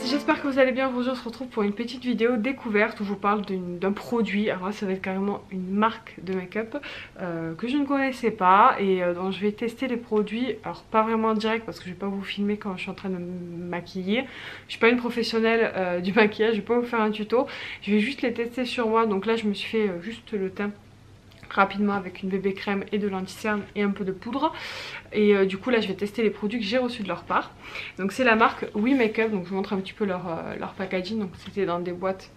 j'espère que vous allez bien. Aujourd'hui on se retrouve pour une petite vidéo découverte où je vous parle d'un produit. Alors là ça va être carrément une marque de make-up que je ne connaissais pas et dont je vais tester les produits. Alors pas vraiment en direct parce que je vais pas vous filmer quand je suis en train de me maquiller. Je suis pas une professionnelle du maquillage, je vais pas vous faire un tuto. Je vais juste les tester sur moi. Donc là je me suis fait juste le teint rapidement avec une bébé crème et de l'anti-cerne et un peu de poudre. Et du coup là je vais tester les produits que j'ai reçus de leur part. Donc c'est la marque We Makeup, donc je vous montre un petit peu leur packaging. Donc c'était dans des boîtes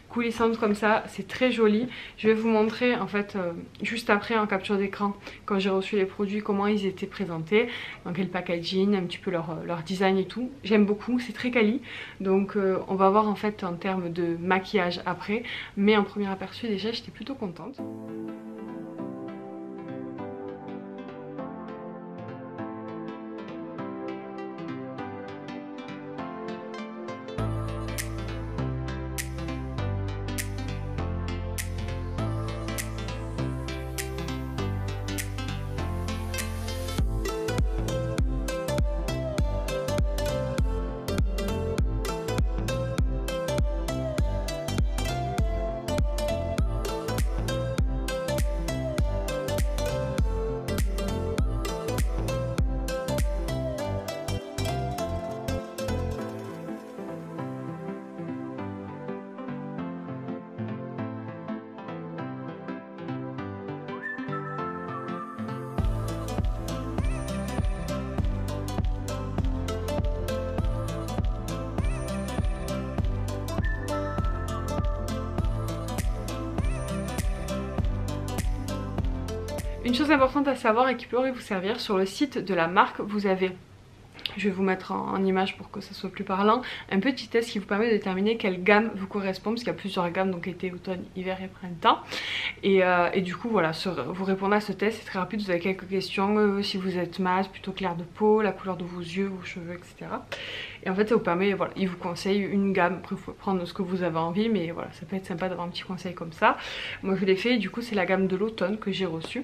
coulissantes comme ça, c'est très joli. Je vais vous montrer en fait juste après en capture d'écran quand j'ai reçu les produits comment ils étaient présentés, dans quel packaging, un petit peu leur design et tout. J'aime beaucoup, c'est très quali. Donc on va voir en fait en termes de maquillage après, mais en premier aperçu déjà j'étais plutôt contente. Une chose importante à savoir et qui pourrait vous servir, sur le site de la marque vous avez, je vais vous mettre en image pour que ça soit plus parlant, un petit test qui vous permet de déterminer quelle gamme vous correspond, parce qu'il y a plusieurs gammes, donc été, automne, hiver et printemps. Et du coup voilà, vous répondez à ce test, c'est très rapide, vous avez quelques questions, si vous êtes mat, plutôt clair de peau, la couleur de vos yeux, vos cheveux, etc. Et en fait ça vous permet, voilà, il vous conseille une gamme, après il faut prendre ce que vous avez envie, mais voilà, ça peut être sympa d'avoir un petit conseil comme ça. Moi je l'ai fait et du coup c'est la gamme de l'automne que j'ai reçue.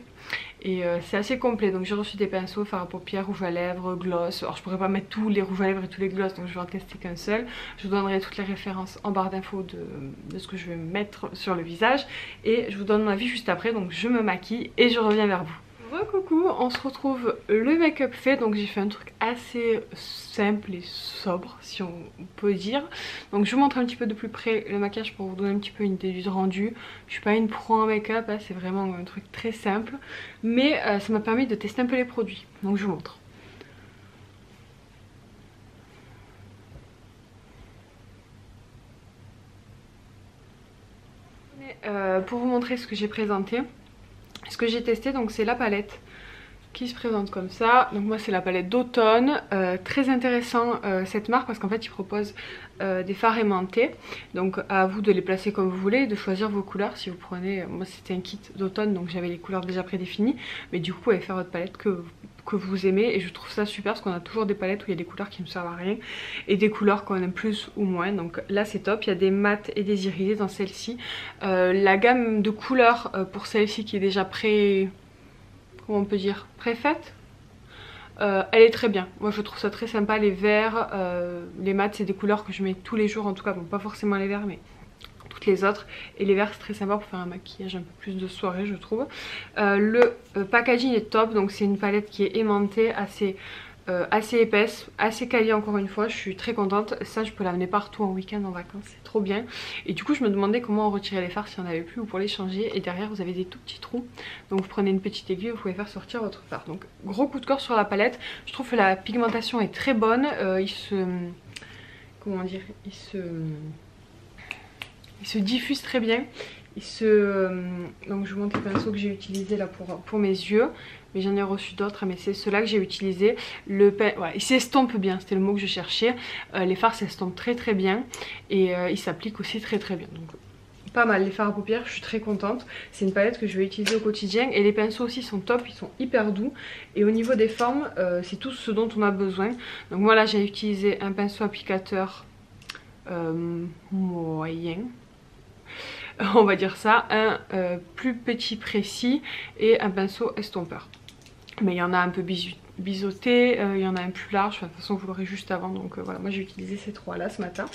Et c'est assez complet, donc j'ai reçu des pinceaux, fard à paupières, rouge à lèvres, gloss. Alors je pourrais pas mettre tous les rouges à lèvres et tous les gloss, donc je vais en tester qu'un seul. Je vous donnerai toutes les références en barre d'infos de ce que je vais mettre sur le visage. Et je vous donne mon avis juste après, donc je me maquille et je reviens vers vous. Coucou, on se retrouve le make-up fait, donc j'ai fait un truc assez simple et sobre si on peut dire. Donc je vous montre un petit peu de plus près le maquillage pour vous donner un petit peu une idée du rendu. Je suis pas une pro en make-up, hein, c'est vraiment un truc très simple, mais ça m'a permis de tester un peu les produits, donc je vous montre. Pour vous montrer ce que j'ai présenté, ce que j'ai testé, donc c'est la palette qui se présente comme ça. Donc moi c'est la palette d'automne, très intéressant cette marque parce qu'en fait ils proposent des fards aimantés, donc à vous de les placer comme vous voulez et de choisir vos couleurs. Si vous prenez, moi c'était un kit d'automne donc j'avais les couleurs déjà prédéfinies, mais du coup vous pouvez faire votre palette que vous aimez, et je trouve ça super parce qu'on a toujours des palettes où il y a des couleurs qui ne servent à rien et des couleurs qu'on aime plus ou moins, donc là c'est top. Il y a des mats et des irisés dans celle-ci. La gamme de couleurs pour celle-ci qui est déjà comment on peut dire, préfaite, elle est très bien. Moi je trouve ça très sympa. Les verts, les mats c'est des couleurs que je mets tous les jours en tout cas, bon pas forcément les verts mais toutes les autres, et les verts c'est très sympa pour faire un maquillage un peu plus de soirée je trouve. Le packaging est top, donc c'est une palette qui est aimantée, assez épaisse, assez quali encore une fois, je suis très contente. Ça je peux l'amener partout en week-end, en vacances, c'est trop bien. Et du coup je me demandais comment on retirait les fards si on n'avait plus ou pour les changer, et derrière vous avez des tout petits trous, donc vous prenez une petite aiguille, vous pouvez faire sortir votre fard. Donc gros coup de cœur sur la palette, je trouve que la pigmentation est très bonne, comment dire, il se diffuse très bien. Donc je vous montre les pinceaux que j'ai utilisés là pour mes yeux, mais j'en ai reçu d'autres, mais c'est ceux-là que j'ai utilisé. Ouais, il s'estompe bien, c'était le mot que je cherchais. Les fards s'estompent très très bien et ils s'appliquent aussi très très bien. Donc pas mal. Les fards à paupières, je suis très contente. C'est une palette que je vais utiliser au quotidien, et les pinceaux aussi sont top, ils sont hyper doux. Et au niveau des formes, c'est tout ce dont on a besoin. Donc voilà, j'ai utilisé un pinceau applicateur moyen, on va dire ça, un plus petit précis et un pinceau estompeur. Mais il y en a un peu biseauté, il y en a un plus large, enfin, de toute façon vous l'aurez juste avant, donc voilà, moi j'ai utilisé ces trois là ce matin.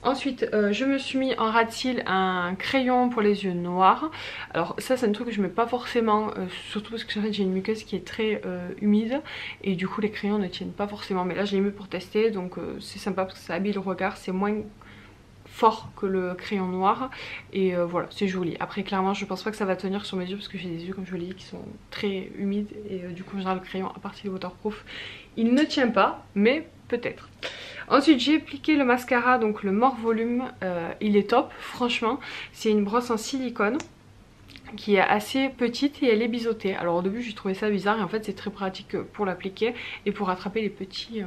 Ensuite je me suis mis en ras de cils un crayon pour les yeux noirs. Alors ça c'est un truc que je mets pas forcément, surtout parce que en fait j'ai une muqueuse qui est très humide et du coup les crayons ne tiennent pas forcément, mais là je l'ai mis pour tester, donc c'est sympa parce que ça habille le regard, c'est moins fort que le crayon noir et voilà, c'est joli. Après clairement je pense pas que ça va tenir sur mes yeux parce que j'ai des yeux, comme je vous l'ai dit, qui sont très humides et du coup en général le crayon, à part s'il est waterproof, il ne tient pas, mais peut-être. Ensuite j'ai appliqué le mascara, donc le More Volume, il est top franchement. C'est une brosse en silicone qui est assez petite et elle est biseautée. Alors au début j'ai trouvé ça bizarre et en fait c'est très pratique pour l'appliquer et pour attraper les petits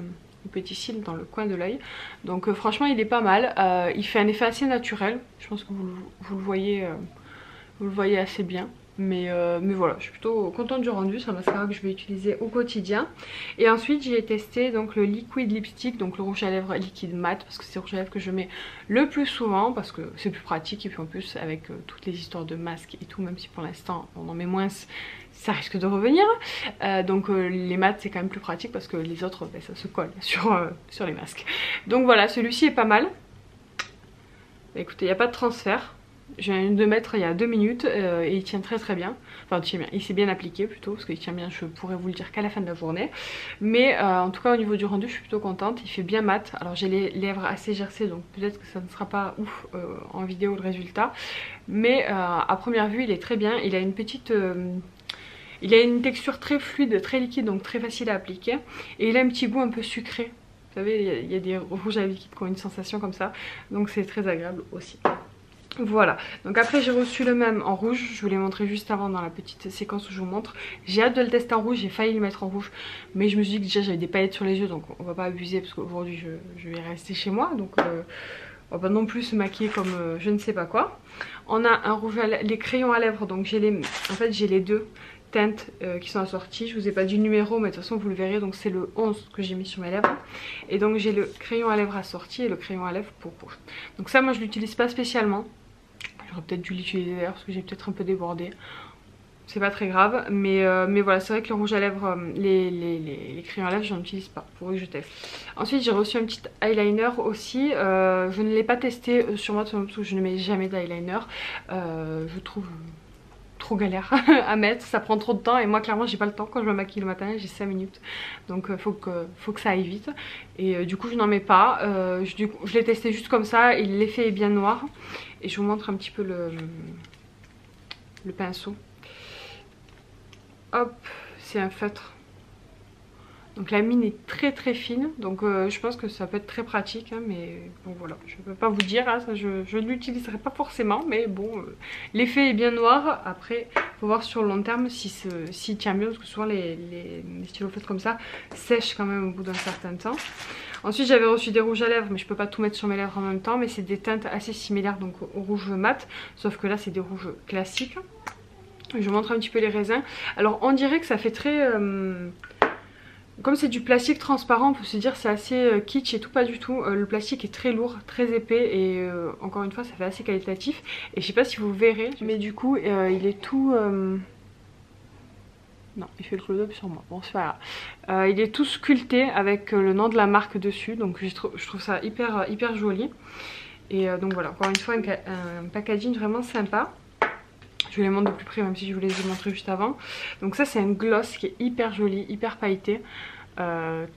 cils dans le coin de l'œil. Donc franchement il est pas mal, il fait un effet assez naturel, je pense que vous le voyez assez bien. Mais voilà, je suis plutôt contente du rendu, c'est un mascara que je vais utiliser au quotidien. Et ensuite j'ai testé donc le Liquid Lipstick, donc le rouge à lèvres liquide mat, parce que c'est le rouge à lèvres que je mets le plus souvent, parce que c'est plus pratique et puis en plus avec toutes les histoires de masques et tout, même si pour l'instant on en met moins, ça risque de revenir. Donc les mats c'est quand même plus pratique parce que les autres ben, ça se colle sur les masques. Donc voilà, celui-ci est pas mal. Bah, écoutez, il n'y a pas de transfert. Je viens de mettre il y a 2 minutes et il tient très bien. Enfin il tient bien, il s'est bien appliqué plutôt parce qu'il tient bien, je pourrais vous le dire qu'à la fin de la journée. Mais en tout cas au niveau du rendu je suis plutôt contente, il fait bien mat. Alors j'ai les lèvres assez gercées donc peut-être que ça ne sera pas ouf en vidéo le résultat. Mais à première vue il est très bien, il a une petite... il a une texture très fluide, très liquide, donc très facile à appliquer. Et il a un petit goût un peu sucré. Vous savez, il y a des rouges à lèvres liquides qui ont une sensation comme ça. Donc c'est très agréable aussi. Voilà, donc après j'ai reçu le même en rouge, je vous l'ai montré juste avant dans la petite séquence où je vous montre. J'ai hâte de le tester en rouge, j'ai failli le mettre en rouge, mais je me suis dit que déjà j'avais des paillettes sur les yeux, donc on va pas abuser parce qu'aujourd'hui je vais rester chez moi, donc on va pas non plus se maquiller comme je ne sais pas quoi. On a un rouge les crayons à lèvres, donc j'ai les deux teintes qui sont assorties. Je vous ai pas dit le numéro mais de toute façon vous le verrez, donc c'est le 11 que j'ai mis sur mes lèvres. Et donc j'ai le crayon à lèvres assorti et le crayon à lèvres pour rouge. Donc ça moi je l'utilise pas spécialement. J'aurais peut-être dû l'utiliser d'ailleurs parce que j'ai peut-être un peu débordé. C'est pas très grave, mais voilà, c'est vrai que le rouge à lèvres, les crayons à lèvres, j'en utilise pas, pour que je teste. Ensuite, j'ai reçu un petit eyeliner aussi. Je ne l'ai pas testé sur moi parce que je ne mets jamais d'eyeliner. Je trouve trop galère à mettre, ça prend trop de temps et moi clairement j'ai pas le temps. Quand je me maquille le matin j'ai 5 minutes, donc faut que ça aille vite et du coup je n'en mets pas. Je l'ai testé juste comme ça et l'effet est bien noir et je vous montre un petit peu le pinceau. Hop, c'est un feutre. Donc la mine est très fine, donc je pense que ça peut être très pratique, hein, mais bon voilà, je ne peux pas vous dire, hein, ça, je ne l'utiliserai pas forcément, mais bon, l'effet est bien noir. Après, il faut voir sur le long terme s'il tient bien, parce que souvent les stylos feutres comme ça sèchent quand même au bout d'un certain temps. Ensuite j'avais reçu des rouges à lèvres, mais je peux pas tout mettre sur mes lèvres en même temps, mais c'est des teintes assez similaires donc au rouge mat, sauf que là c'est des rouges classiques. Je vous montre un petit peu les raisins. Alors on dirait que ça fait très... comme c'est du plastique transparent, on peut se dire c'est assez kitsch et tout, pas du tout. Le plastique est très lourd, très épais et encore une fois ça fait assez qualitatif. Et je sais pas si vous verrez, mais du coup il est tout... Non, il fait le close-up sur moi, bon c'est pas grave. Il est tout sculpté avec le nom de la marque dessus, donc je trouve ça hyper joli. Et donc voilà, encore une fois un packaging vraiment sympa. Je vous les montre de plus près même si je vous les ai montrés juste avant. Donc ça c'est un gloss qui est hyper joli, hyper pailleté,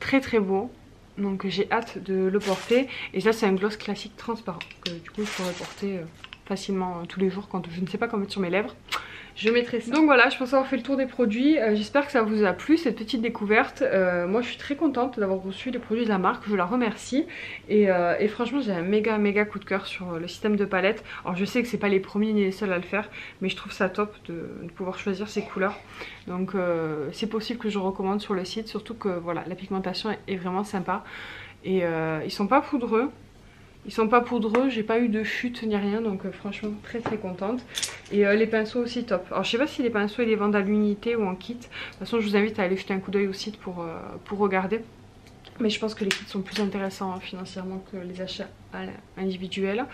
très beau. Donc j'ai hâte de le porter. Et ça c'est un gloss classique transparent que du coup je pourrais porter facilement tous les jours quand je ne sais pas quoi mettre sur mes lèvres. Je mettrai ça. Donc voilà, je pense avoir fait le tour des produits. J'espère que ça vous a plu cette petite découverte. Moi je suis très contente d'avoir reçu les produits de la marque, je la remercie. Et franchement j'ai un méga coup de cœur sur le système de palette. Alors je sais que c'est pas les premiers ni les seuls à le faire, mais je trouve ça top de pouvoir choisir ces couleurs. Donc c'est possible que je recommande sur le site, surtout que voilà, la pigmentation est vraiment sympa. Et ils sont pas poudreux. Ils sont pas poudreux, j'ai pas eu de chute ni rien, donc franchement très contente. Et les pinceaux aussi top. Alors je sais pas si les pinceaux ils les vendent à l'unité ou en kit. De toute façon je vous invite à aller jeter un coup d'œil au site pour regarder. Mais je pense que les kits sont plus intéressants financièrement que les achats individuels.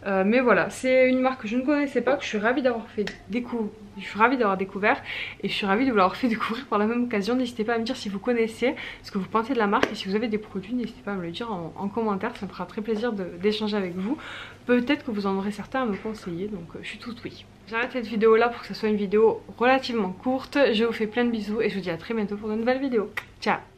Mais voilà, c'est une marque que je ne connaissais pas, que je suis ravie d'avoir découvert. Et je suis ravie de vous l'avoir fait découvrir par la même occasion. N'hésitez pas à me dire si vous connaissez, ce que vous pensez de la marque. Et si vous avez des produits, n'hésitez pas à me le dire en commentaire. Ça me fera très plaisir d'échanger avec vous. Peut-être que vous en aurez certains à me conseiller. Donc je suis toute oui. J'arrête cette vidéo là pour que ce soit une vidéo relativement courte. Je vous fais plein de bisous et je vous dis à très bientôt pour de nouvelles vidéos. Ciao!